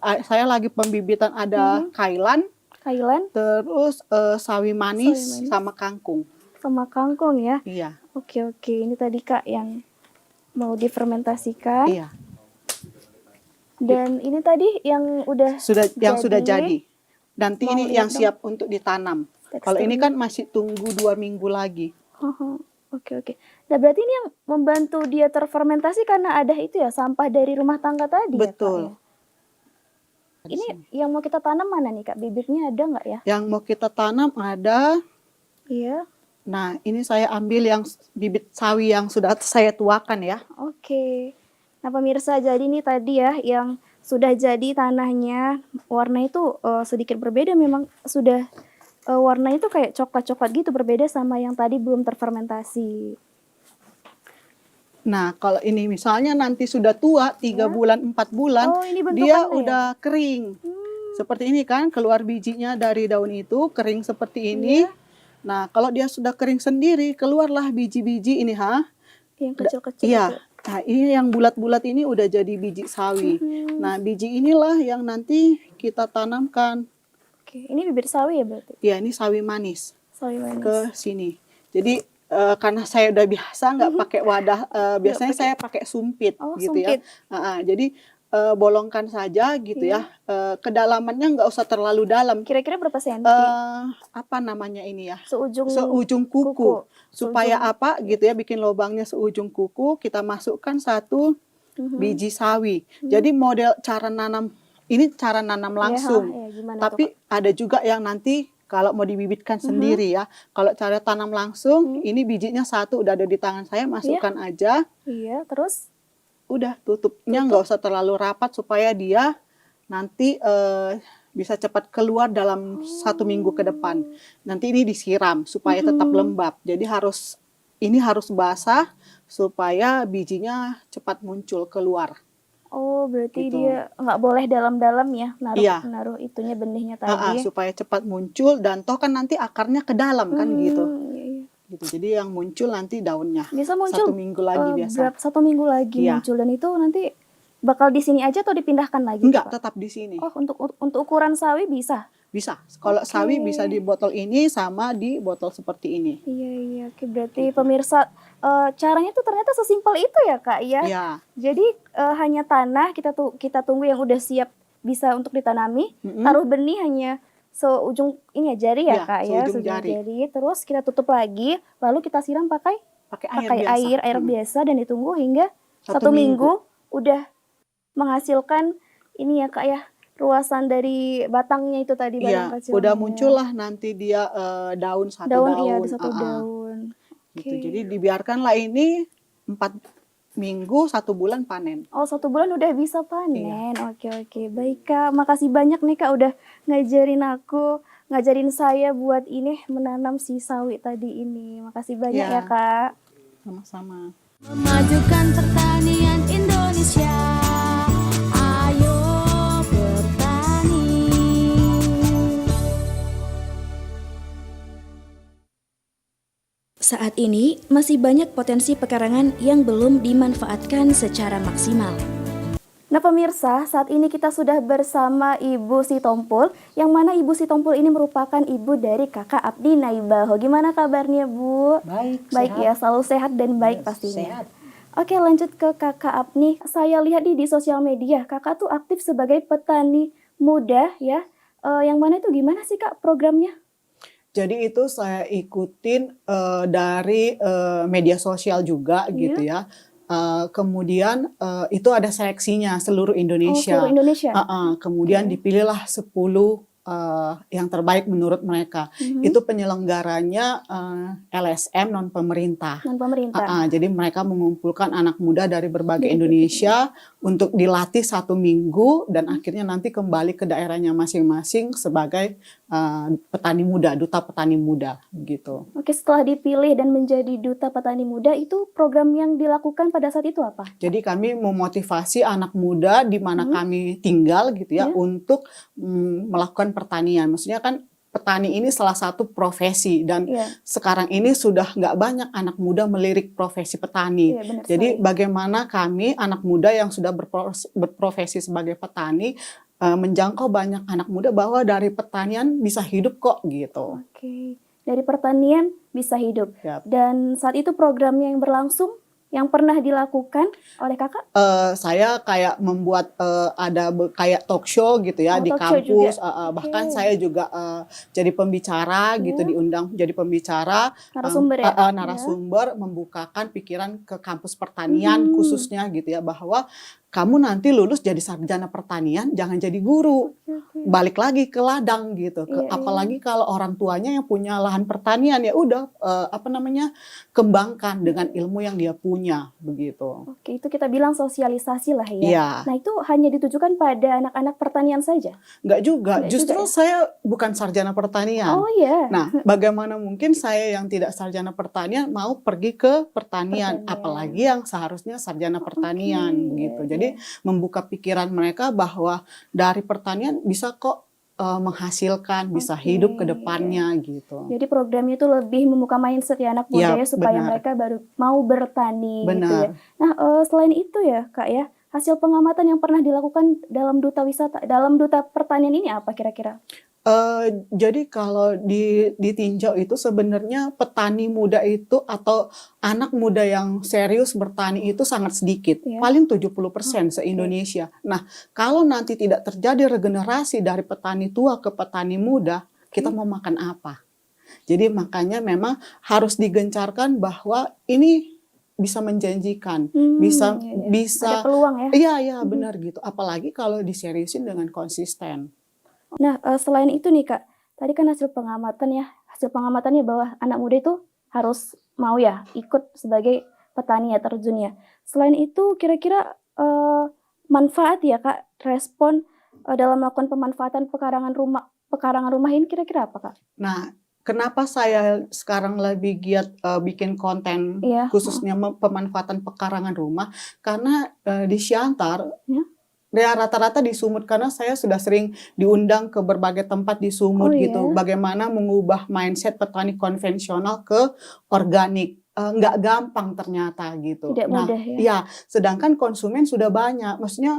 lagi pembibitan ada kailan, Thailand terus sawi manis sama kangkung. sama kangkung ya. Iya, Oke, ini tadi Kak yang mau difermentasikan. iya. Dan ini tadi yang udah Yang sudah jadi. Nanti Mau ini lihat yang dong. siap untuk ditanam. Kalau ini kan masih tunggu 2 minggu lagi. Oke. Nah, berarti ini yang membantu dia terfermentasi karena ada itu ya, sampah dari rumah tangga tadi ya Kak Betul. ya? Ini yang mau kita tanam mana nih Kak? Bibitnya ada nggak ya? Yang mau kita tanam ada. Iya. Nah, ini saya ambil yang bibit sawi yang sudah saya tuakan ya. Oke. Nah, pemirsa, jadi ini tadi ya yang sudah jadi tanahnya, warna itu sedikit berbeda memang sudah warna itu kayak coklat-coklat gitu berbeda sama yang tadi belum terfermentasi. Nah, kalau ini misalnya nanti sudah tua, 3 bulan, 4 bulan, Oh, ini bentukannya dia ya? udah kering. Seperti ini kan, keluar bijinya dari daun itu, kering seperti ini. Iya. Nah, kalau dia sudah kering sendiri, keluarlah biji-biji ini, Yang kecil-kecil Iya. itu. Nah, ini yang bulat-bulat ini udah jadi biji sawi. Nah, biji inilah yang nanti kita tanamkan. Oke, ini bibit sawi ya berarti? Ya, ini sawi manis Sawi manis. ke sini. Jadi karena saya udah biasa nggak pakai wadah, biasanya saya pakai sumpit Oh, gitu sumpit. ya. Jadi bolongkan saja gitu ya. Kedalamannya nggak usah terlalu dalam. Kira-kira berapa senti? Apa namanya ini ya? Seujung kuku. kuku. Supaya apa gitu ya, bikin lubangnya seujung kuku, kita masukkan satu biji sawi. Jadi model cara nanam ini cara nanam langsung. Ya, gimana Tapi ada juga yang nanti kalau mau dibibitkan sendiri ya. Kalau cara tanam langsung, ini bijinya satu udah ada di tangan saya, masukkan aja. Iya, terus? Udah tutupnya nggak usah terlalu rapat supaya dia nanti bisa cepat keluar dalam 1 minggu ke depan. Nanti ini disiram supaya tetap lembab. Jadi ini harus basah supaya bijinya cepat muncul keluar. Oh, berarti Gitu. dia nggak boleh dalam-dalam ya, Iya. naruh itunya benihnya tadi. Supaya cepat muncul dan toh kan nanti akarnya ke dalam kan gitu. Iya, iya. Gitu. Jadi yang muncul nanti daunnya. Bisa muncul 1 minggu lagi biasa. 1 minggu lagi Iya. muncul, dan itu nanti bakal di sini aja atau dipindahkan lagi? Enggak, Pak? tetap di sini. Oh, untuk ukuran sawi bisa? Bisa. Kalau Oke. sawi bisa di botol ini sama di botol seperti ini. Iya, iya. Oke, berarti pemirsa, caranya tuh ternyata sesimpel itu ya, Kak, ya? Iya. Jadi hanya tanah, kita tunggu yang udah siap bisa untuk ditanami, taruh benih hanya seujung ini ya, jari ya, Iya, Kak, ya, seujung jari. terus kita tutup lagi, lalu kita siram pakai Pakai air biasa. air biasa dan ditunggu hingga 1 1 minggu udah menghasilkan ini ya, Kak, ya, ruasan dari batangnya itu tadi, Iya, batang kecilnya. udah muncullah nanti dia daun satu daun. Iya, ada satu Ah, ah. daun. Gitu. Oke. Jadi dibiarkanlah ini 4 minggu, 1 bulan panen. Oh, 1 bulan udah bisa Iya. panen. Oke, oke. Baik, Kak. Makasih banyak nih, Kak, udah ngajarin saya buat ini menanam si sawi tadi ini. Makasih banyak Iya. ya, Kak. Sama-sama. Memajukan pertanian Indonesia. Ayo bertani. Saat ini masih banyak potensi pekarangan yang belum dimanfaatkan secara maksimal. Nah pemirsa, saat ini kita sudah bersama Ibu Sitompul, yang mana Ibu Sitompul ini merupakan ibu dari Kakak Abdi Naibaho. Gimana kabarnya, Bu? Baik, ya, selalu sehat dan baik Yes, pastinya. sehat. Oke, lanjut ke Kakak Abni. Saya lihat di sosial media, Kakak tuh aktif sebagai petani muda ya. Yang mana itu gimana sih, Kak, programnya? Jadi itu saya ikutin dari media sosial juga gitu ya. Kemudian itu ada seleksinya seluruh Indonesia. Seluruh Indonesia. Kemudian dipilihlah 10 yang terbaik menurut mereka. Itu penyelenggaranya LSM non pemerintah. Non pemerintah. Jadi mereka mengumpulkan anak muda dari berbagai Indonesia untuk dilatih 1 minggu dan akhirnya nanti kembali ke daerahnya masing-masing sebagai petani muda, duta petani muda gitu. Oke, setelah dipilih dan menjadi duta petani muda, itu program yang dilakukan pada saat itu apa? Jadi kami memotivasi anak muda di mana kami tinggal gitu ya untuk melakukan pertanian. Maksudnya kan petani ini salah satu profesi dan sekarang ini sudah nggak banyak anak muda melirik profesi petani. Iya, benar Jadi sekali. bagaimana kami anak muda yang sudah berprofesi sebagai petani menjangkau banyak anak muda bahwa dari pertanian bisa hidup kok gitu. Oke, dari pertanian bisa hidup. Yap. Dan saat itu programnya yang berlangsung, yang pernah dilakukan oleh Kakak? Saya kayak membuat ada kayak talk show gitu ya di Talk show kampus. juga. Bahkan saya juga jadi pembicara gitu, diundang jadi pembicara. Narasumber ya? Narasumber membukakan pikiran ke kampus pertanian khususnya gitu ya, bahwa kamu nanti lulus jadi sarjana pertanian, jangan jadi guru. Balik lagi ke ladang gitu. Iya, iya. Apalagi kalau orang tuanya yang punya lahan pertanian, ya udah kembangkan dengan ilmu yang dia punya begitu. Oke, itu kita bilang sosialisasi lah ya. Iya. Nah, itu hanya ditujukan pada anak-anak pertanian saja? Nggak juga, Nggak justru juga ya? saya bukan sarjana pertanian. Oh iya. Nah, bagaimana mungkin saya yang tidak sarjana pertanian mau pergi ke pertanian, Pertanian. apalagi yang seharusnya sarjana pertanian Oke, gitu. iya, Jadi membuka pikiran mereka bahwa dari pertanian bisa kok menghasilkan, bisa Oke, hidup ke depannya gitu. Jadi programnya itu lebih membuka mindset ya anak muda Iya, ya, supaya benar. mereka baru mau bertani gitu ya. Benar. Nah, selain itu ya Kak ya, hasil pengamatan yang pernah dilakukan dalam duta pertanian ini apa kira-kira? Jadi kalau ditinjau itu sebenarnya petani muda itu atau anak muda yang serius bertani itu sangat sedikit, Iya. paling 70% se-Indonesia. Nah, kalau nanti tidak terjadi regenerasi dari petani tua ke petani muda, kita mau makan apa? Jadi makanya memang harus digencarkan bahwa ini bisa menjanjikan, bisa Iya. bisa Ada peluang ya. iya benar gitu. Apalagi kalau diseriusin dengan konsisten. Nah, selain itu nih Kak, tadi kan hasil pengamatannya bahwa anak muda itu harus mau ya ikut sebagai petani ya, terjun ya. Selain itu kira-kira manfaat ya Kak, respon dalam melakukan pemanfaatan pekarangan rumah ini kira-kira apa Kak? Nah, kenapa saya sekarang lebih giat bikin konten Iya. khususnya pemanfaatan pekarangan rumah? Karena di Siantar, Ya. ya rata-rata di Sumut, karena saya sudah sering diundang ke berbagai tempat di Sumut Oh, gitu. iya? Bagaimana mengubah mindset petani konvensional ke organik. Nggak gampang ternyata gitu. Tidak Nah, mudah ya. ya, sedangkan konsumen sudah banyak. Maksudnya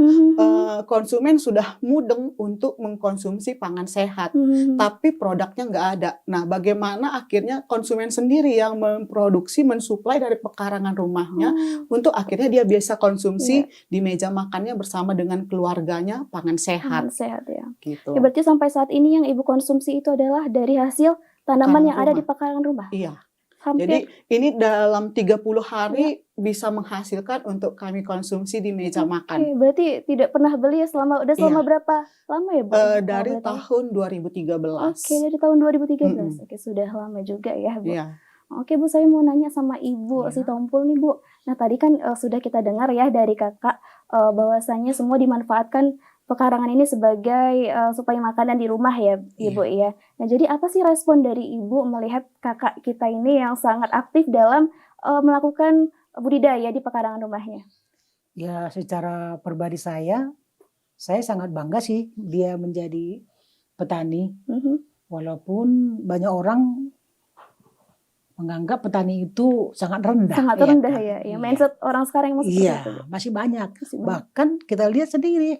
konsumen sudah mudeng untuk mengkonsumsi pangan sehat. Tapi produknya nggak ada. Nah, bagaimana akhirnya konsumen sendiri yang memproduksi, mensuplai dari pekarangan rumahnya untuk akhirnya dia bisa konsumsi di meja makannya bersama dengan keluarganya pangan sehat Sehat ya. gitu. Ya, berarti sampai saat ini yang Ibu konsumsi itu adalah dari hasil tanaman yang ada di pekarangan rumah? Iya. Hampir. Jadi ini dalam 30 hari bisa menghasilkan untuk kami konsumsi di meja makan. Oke, berarti tidak pernah beli ya selama berapa lama ya Bu? Dari tahun 2013. Oke, dari tahun 2013. Oke, sudah lama juga ya Bu. Iya. Oke Bu, saya mau nanya sama Ibu Sitompul nih Bu. Nah, tadi kan sudah kita dengar ya dari Kakak bahwasanya semua dimanfaatkan pekarangan ini sebagai supaya makanan di rumah ya Ibu ya. Nah, jadi apa sih respon dari Ibu melihat kakak kita ini yang sangat aktif dalam melakukan budidaya di pekarangan rumahnya? Ya, secara pribadi saya sangat bangga sih dia menjadi petani. Walaupun banyak orang menganggap petani itu sangat rendah. Sangat rendah ya. Ya, mindset orang sekarang yang masih Iya, seperti itu. masih banyak. Masih banyak. Bahkan kita lihat sendiri,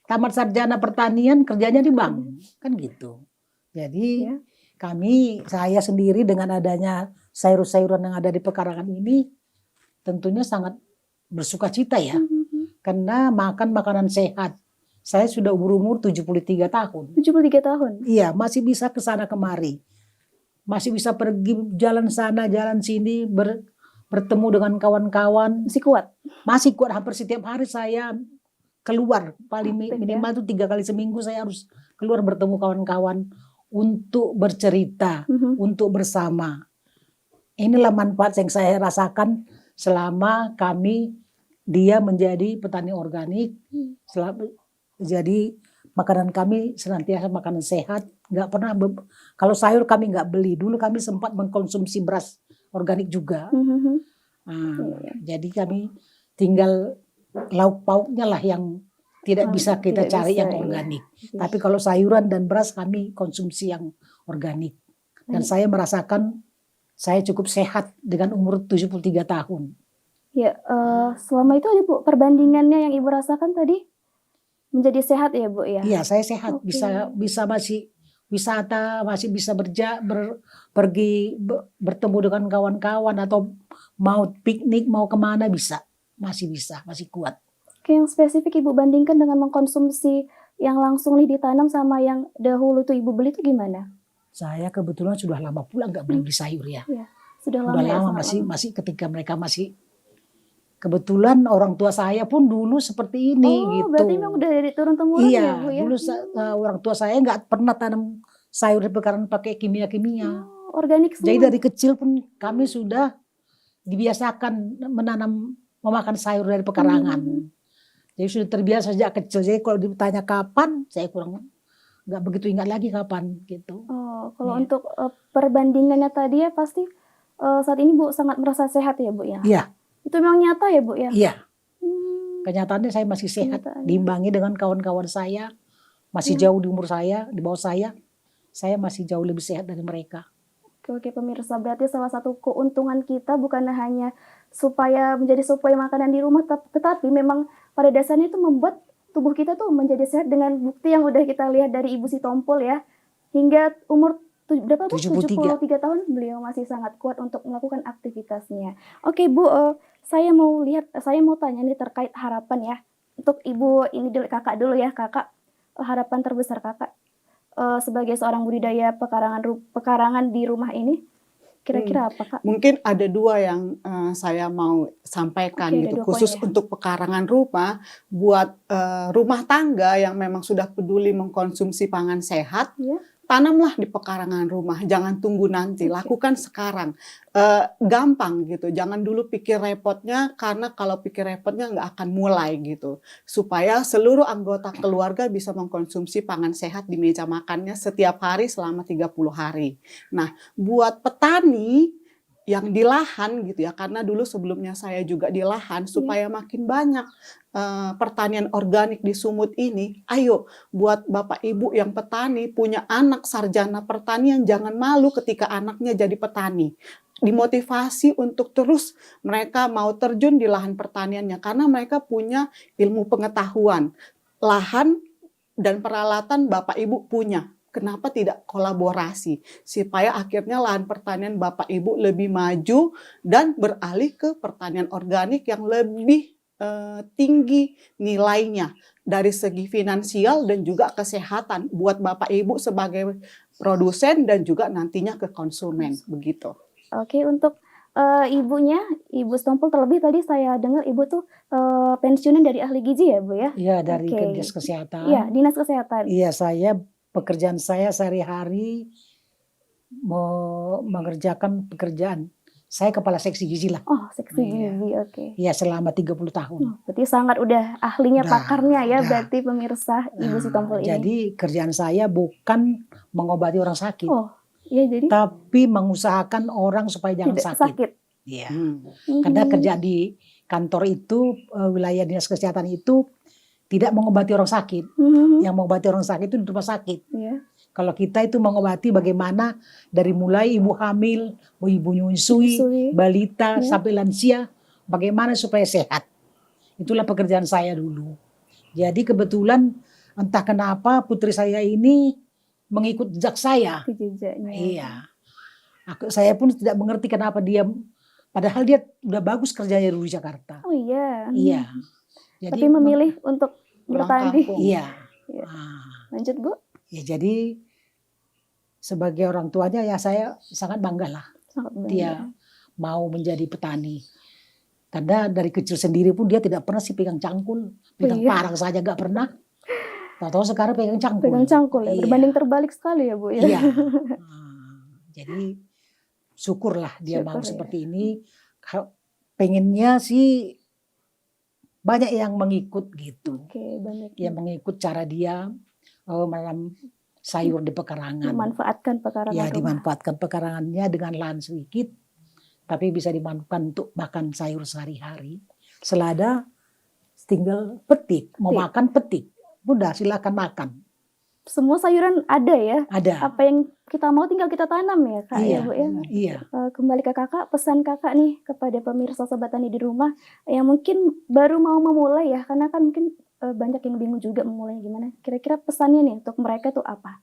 tamat sarjana pertanian kerjanya di bank, kan gitu. Jadi saya sendiri dengan adanya sayur-sayuran yang ada di pekarangan ini, tentunya sangat bersukacita ya, karena makan makanan sehat. Saya sudah umur 73 tahun. 73 tahun? Iya, masih bisa ke sana kemari. Masih bisa pergi jalan sana, jalan sini, bertemu dengan kawan-kawan. Masih kuat? Masih kuat, hampir setiap hari saya keluar. Paling minimal itu 3 kali seminggu saya harus keluar bertemu kawan-kawan untuk bercerita, untuk bersama. Inilah manfaat yang saya rasakan selama dia menjadi petani organik. Jadi makanan kami senantiasa makanan sehat. Nggak pernah kalau sayur kami nggak beli. Dulu kami sempat mengkonsumsi beras organik juga. Jadi kami tinggal lauk pauknya lah yang tidak bisa kita cari yang organik. Tapi kalau sayuran dan beras kami konsumsi yang organik. Dan saya merasakan saya cukup sehat dengan umur 73 tahun. Ya, selama itu ada Bu perbandingannya yang Ibu rasakan tadi? Menjadi sehat ya Bu ya? Iya, saya sehat. Bisa masih wisata, masih bisa pergi bertemu dengan kawan-kawan atau mau piknik, mau kemana bisa. Masih bisa, masih kuat. Oke, yang spesifik Ibu bandingkan dengan mengkonsumsi yang langsung ditanam sama yang dahulu tuh Ibu beli itu gimana? Saya kebetulan sudah lama pula nggak beli sayur ya. Sudah lama masih ketika mereka masih kebetulan orang tua saya pun dulu seperti ini Oh, gitu. berarti memang udah dari turun temurun ya, Iya, Bu ya? dulu orang tua saya nggak pernah tanam sayur di pekarangan pakai kimia-kimia. Oh, organik Jadi semua. dari kecil pun kami sudah dibiasakan memakan sayur dari pekarangan. Jadi sudah terbiasa sejak kecil. Jadi kalau ditanya kapan, saya kurang nggak begitu ingat lagi kapan gitu. Oh, kalau Iya. untuk perbandingannya tadi ya pasti saat ini Bu sangat merasa sehat ya Bu ya? Iya, Itu memang nyata ya Bu ya? iya. Hmm, Kenyataannya saya masih sehat, Kenyataannya. diimbangi dengan kawan-kawan saya masih jauh di umur saya, di bawah saya masih jauh lebih sehat dari mereka. Oke, pemirsa, berarti salah satu keuntungan kita bukan hanya supaya menjadi suplai makanan di rumah, tetapi memang pada dasarnya itu membuat tubuh kita tuh menjadi sehat dengan bukti yang udah kita lihat dari Ibu Sitompul ya. Hingga umur berapa Bu? 73. 73 tahun beliau masih sangat kuat untuk melakukan aktivitasnya. Oke Bu, saya mau tanya nih terkait harapan ya. Untuk Ibu ini dulu, Kakak dulu ya, Kakak. Harapan terbesar Kakak sebagai seorang budidaya pekarangan di rumah ini, kira-kira apa Kak? Mungkin ada dua yang saya mau sampaikan Oke, ada gitu, dua khusus poin ya. untuk pekarangan rumah, buat rumah tangga yang memang sudah peduli mengkonsumsi pangan sehat, Ya. tanamlah di pekarangan rumah, jangan tunggu nanti, Oke. lakukan sekarang. Gampang gitu, jangan dulu pikir repotnya, karena kalau pikir repotnya nggak akan mulai gitu. Supaya seluruh anggota keluarga bisa mengkonsumsi pangan sehat di meja makannya setiap hari selama 30 hari. Nah, buat petani yang di lahan gitu ya, karena dulu sebelumnya saya juga di lahan, supaya makin banyak pertanian organik di Sumut ini, ayo buat Bapak Ibu yang petani, punya anak sarjana pertanian, jangan malu ketika anaknya jadi petani. Dimotivasi untuk terus mereka mau terjun di lahan pertaniannya, karena mereka punya ilmu pengetahuan. Lahan dan peralatan Bapak Ibu punya. Kenapa tidak kolaborasi? Supaya akhirnya lahan pertanian Bapak Ibu lebih maju dan beralih ke pertanian organik yang lebih tinggi nilainya dari segi finansial dan juga kesehatan buat Bapak Ibu sebagai produsen dan juga nantinya ke konsumen, begitu. Oke, untuk ibunya, Ibu Sitompul terlebih tadi saya dengar Ibu tuh pensiunan dari ahli gizi ya Bu ya? Iya, dari Oke. Dinas Kesehatan. Iya, Dinas Kesehatan. Iya, pekerjaan saya sehari-hari mengerjakan pekerjaan. Saya kepala seksi gizi lah. Oh, seksi Iya. gizi, oke. Iya, selama 30 tahun. Berarti sangat udah ahlinya, Dah, pakarnya ya, dah. berarti pemirsa Ibu Nah, Sitompul ini. jadi kerjaan saya bukan mengobati orang sakit, Oh, iya jadi tapi mengusahakan orang supaya jangan tidak sakit. sakit. Iya. Mhm. Karena kerja di kantor itu, wilayah dinas kesehatan itu tidak mengobati orang sakit. Mhm. Yang mengobati orang sakit itu di rumah sakit. Iya. Kalau kita itu mengobati bagaimana dari mulai ibu hamil, ibu nyusui, Nyusui. balita, Ya. sampai lansia, bagaimana supaya sehat. Itulah pekerjaan saya dulu. Jadi kebetulan entah kenapa putri saya ini mengikut jejak saya. Itu jejaknya. Iya. Saya pun tidak mengerti kenapa dia, padahal dia udah bagus kerjanya dulu di Jakarta. Oh iya. Iya. Tapi memilih untuk pulang bertahan di. kampung. Iya. Iya. Ah. Lanjut Bu. Ya jadi sebagai orang tuanya ya saya sangat bangga lah Sangat bangga. dia mau menjadi petani. Karena dari kecil sendiri pun dia tidak pernah sih pegang cangkul, pegang Iya. parang saja gak pernah. Tahu-tahu sekarang pegang cangkul. Pegang cangkul ya. Iya. Berbanding terbalik sekali ya Bu ya. Iya. Jadi syukurlah dia mau Syukur, ya. seperti ini. Pengennya sih banyak yang mengikut gitu. Oke, banyak. Yang mengikut cara dia menanam sayur di pekarangan. Memanfaatkan pekarangan Ya, rumah. dimanfaatkan pekarangannya dengan lahan sedikit, tapi bisa dimanfaatkan untuk makan sayur sehari-hari. Selada tinggal petik, mau Petik. makan petik. Udah silakan makan. Semua sayuran ada ya. Ada. Apa yang kita mau tinggal kita tanam ya Kak Iya, ya Bu ya. iya. Kembali ke Kakak, pesan Kakak nih kepada pemirsa Sobat Tani di rumah yang mungkin baru mau memulai ya, karena kan mungkin banyak yang bingung juga memulai gimana. Kira-kira pesannya nih untuk mereka tuh apa?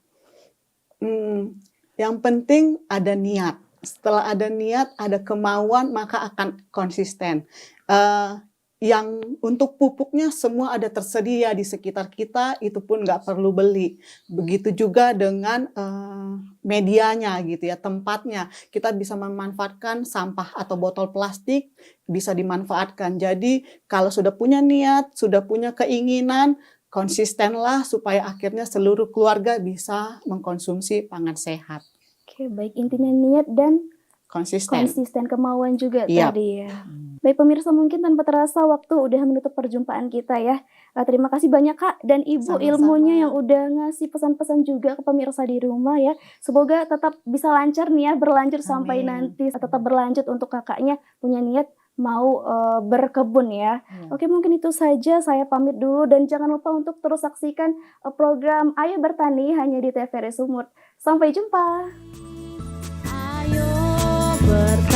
Yang penting ada niat. Setelah ada niat, ada kemauan, maka akan konsisten. yang untuk pupuknya semua ada tersedia di sekitar kita, itu pun nggak perlu beli. Begitu juga dengan medianya gitu ya, tempatnya. Kita bisa memanfaatkan sampah atau botol plastik, bisa dimanfaatkan. Jadi kalau sudah punya niat, sudah punya keinginan, konsistenlah supaya akhirnya seluruh keluarga bisa mengkonsumsi pangan sehat. Oke, baik, intinya niat dan Konsisten. kemauan juga Iya. tadi ya. Baik pemirsa, mungkin tanpa terasa waktu udah menutup perjumpaan kita ya. Terima kasih banyak Kak dan Ibu Sama-sama. ilmunya yang udah ngasih pesan-pesan juga ke pemirsa di rumah ya. Semoga tetap bisa lancar nih ya, berlanjut sampai Amin. nanti tetap berlanjut untuk kakaknya punya niat mau berkebun ya. Iya. Oke, mungkin itu saja, saya pamit dulu dan jangan lupa untuk terus saksikan program Ayo Bertani hanya di TVRI Sumut. Sampai jumpa. Ayo bertani.